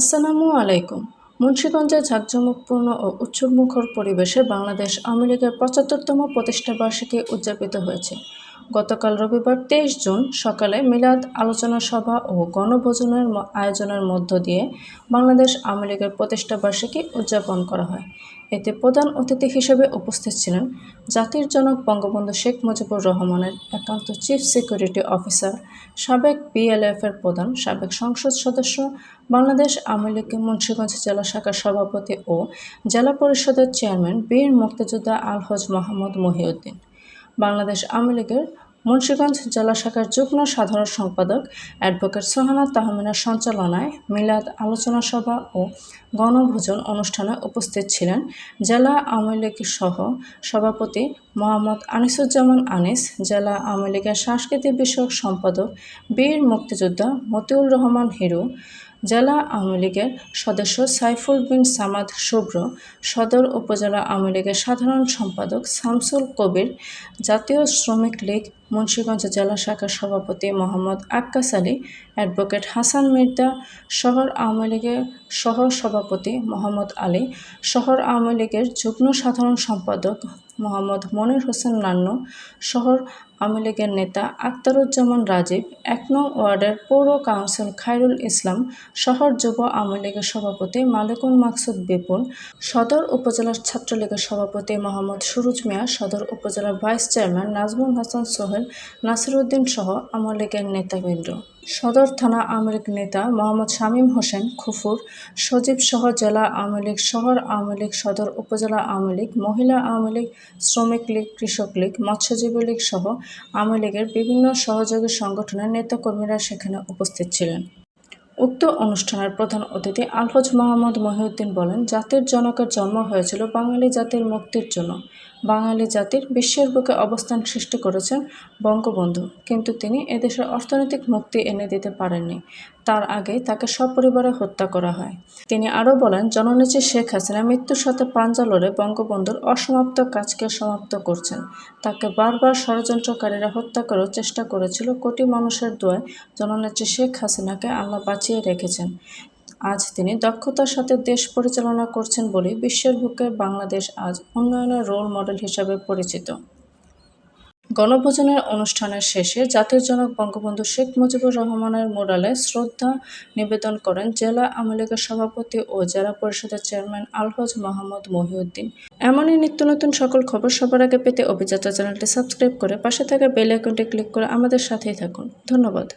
আসসালামু আলাইকুম। মুন্সিগঞ্জে জাঁকজমকপূর্ণ ও উৎসবমুখর পরিবেশে বাংলাদেশ আওয়ামী লীগের ৭৫তম প্রতিষ্ঠাবার্ষিকী উদযাপিত হয়েছে। গতকাল রবিবার ২৩ জুন সকালে মিলাদ আলোচনা সভা ও গণভোজনের আয়োজনের মধ্য দিয়ে বাংলাদেশ আওয়ামী লীগের প্রতিষ্ঠাবার্ষিকী উদযাপন করা হয়। এতে প্রধান অতিথি হিসেবে উপস্থিত ছিলেন জাতির জনক বঙ্গবন্ধু শেখ মুজিবুর রহমানের একান্ত চিফ সিকিউরিটি অফিসার, সাবেক বিএলএফের প্রধান, সাবেক সংসদ সদস্য, বাংলাদেশ আওয়ামী লীগ মুন্সিগঞ্জ জেলা শাখার সভাপতি ও জেলা পরিষদের চেয়ারম্যান বীর মুক্তিযোদ্ধা আলহাজ মোহাম্মদ মহিউদ্দিন, বাংলাদেশ আওয়ামী লীগের মুন্সিগঞ্জ জেলা শাখার যুগ্ম সাধারণ সম্পাদক অ্যাডভোকেট সোহানা তাহমিনার সঞ্চালনায় মিলাদ আলোচনা সভা ও গণভোজন অনুষ্ঠানে উপস্থিত ছিলেন জেলা আওয়ামী লীগ সহ সভাপতি মোহাম্মদ আনিসুজ্জামান আনিস, জেলা আওয়ামী লীগের সাংস্কৃতিক বিষয়ক সম্পাদক বীর মুক্তিযোদ্ধা মতিউর রহমান হিরু, জেলা আওয়ামী লীগের সদস্য সাইফুল বিন সামাদ শুভ্র, সদর উপজেলা আওয়ামী লীগের সাধারণ সম্পাদক শামসুল কবির, জাতীয় শ্রমিক লীগ মুন্সিগঞ্জ জেলা শাখার সভাপতি মোহাম্মদ আক্কাস আলী, অ্যাডভোকেট হাসান মির্জা, শহর আওয়ামী লীগের সহ সভাপতি মোহাম্মদ আলী, শহর আওয়ামী লীগের যুগ্ম সাধারণ সম্পাদক মোহাম্মদ মনির হোসেন নান্নু, শহর আওয়ামী লীগের নেতা আখতারুজ্জামান রাজীব, ১ নং ওয়ার্ডের পৌর কাউন্সিল খায়রুল ইসলাম, শহর যুব আওয়ামী লীগের সভাপতি মালিকুল মাকসুদ বিপুল, সদর উপজেলার ছাত্রলীগের সভাপতি মোহাম্মদ সুরুজ মিয়া, সদর উপজেলার ভাইস চেয়ারম্যান নাজমুল হাসান সোহেল, নাসিরউদ্দিন সহ আওয়ামী লীগের নেতৃবৃন্দ, সদর থানা আওয়ামী লীগ নেতা মোহাম্মদ শামীম হোসেন খুফুর, সজীব সহ জেলা আওয়ামী লীগ, শহর আওয়ামী লীগ, সদর উপজেলা আওয়ামী লীগ, মহিলা আওয়ামী লীগ, শ্রমিক লীগ, কৃষক লীগ, মৎস্যজীবী লীগ সহ আওয়ামী লীগের বিভিন্ন সহযোগী সংগঠনের নেতাকর্মীরা সেখানে উপস্থিত ছিলেন। উক্ত অনুষ্ঠানের প্রধান অতিথি আলহাজ মোহাম্মদ মহিউদ্দিন বলেন, জাতির জনকের জন্ম হয়েছিল বাঙালি জাতির মুক্তির জন্য। বাঙালি জাতির বিশ্বের বুকে অবস্থান সৃষ্টি করেছেন বঙ্গবন্ধু, কিন্তু তিনি এদেশের অর্থনৈতিক মুক্তি এনে দিতে পারেননি। তার আগেই তাকে সপরিবারে হত্যা করা হয়। তিনি আরও বলেন, জননেত্রী শেখ হাসিনা মৃত্যুর সাথে পাঞ্জা লড়ে বঙ্গবন্ধুর অসমাপ্ত কাজকে সমাপ্ত করছেন। তাকে বারবার ষড়যন্ত্রকারীরা হত্যা করার চেষ্টা করেছিল। কোটি মানুষের দোয়ায় জননেত্রী শেখ হাসিনাকে আল্লাহ বাঁচিয়ে রেখেছেন। আজ তিনি দক্ষতার সাথে দেশ পরিচালনা করছেন বলেই বিশ্বের বুকে বাংলাদেশ আজ উন্নয়নের রোল মডেল হিসাবে পরিচিত। গণভোজনের অনুষ্ঠানের শেষে জাতির জনক বঙ্গবন্ধু শেখ মুজিবুর রহমানের মুরালে শ্রদ্ধা নিবেদন করেন জেলা আওয়ামী লীগের সভাপতি ও জেলা পরিষদের চেয়ারম্যান আলহাজ মোহাম্মদ মহিউদ্দিন। এমনই নিত্য নতুন সকল খবর সবার আগে পেতে অভিযাত্রা চ্যানেলটি সাবস্ক্রাইব করে পাশে থাকা বেল আইকনটি ক্লিক করে আমাদের সাথেই থাকুন। ধন্যবাদ।